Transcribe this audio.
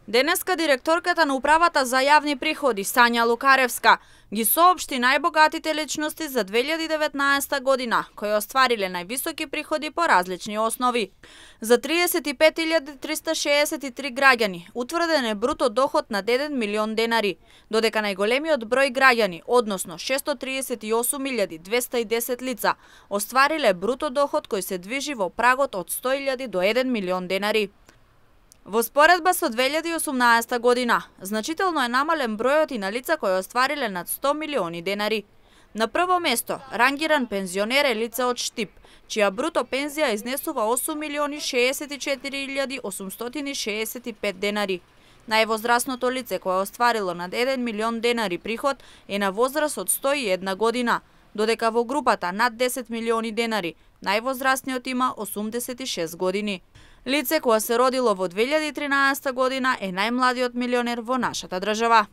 Денеска директорката на управата за јавни приходи Сања Лукаревска ги соопшти најбогатите личности за 2019 година, кои оствариле највисоки приходи по различни основи. За 35.363 граѓани утврден е бруто доход над 1 милион денари, додека најголемиот број граѓани, односно 638.210 лица, оствариле бруто доход кој се движи во прагот од 100.000 до 1 милион денари. Во споредба со 2018 година, значително е намален бројот и на лица кои оствариле над 100 милиони денари. На прво место, рангиран пензионер е лице од Штип, чија бруто пензија изнесува 8.064.865 денари. Највозрасното лице кое остварило над 1 милион денари приход е на возраст од 101 година, додека во групата над 10 милиони денари највозрасниот има 86 години. Лице кое се родило во 2013 година е најмладиот милионер во нашата држава.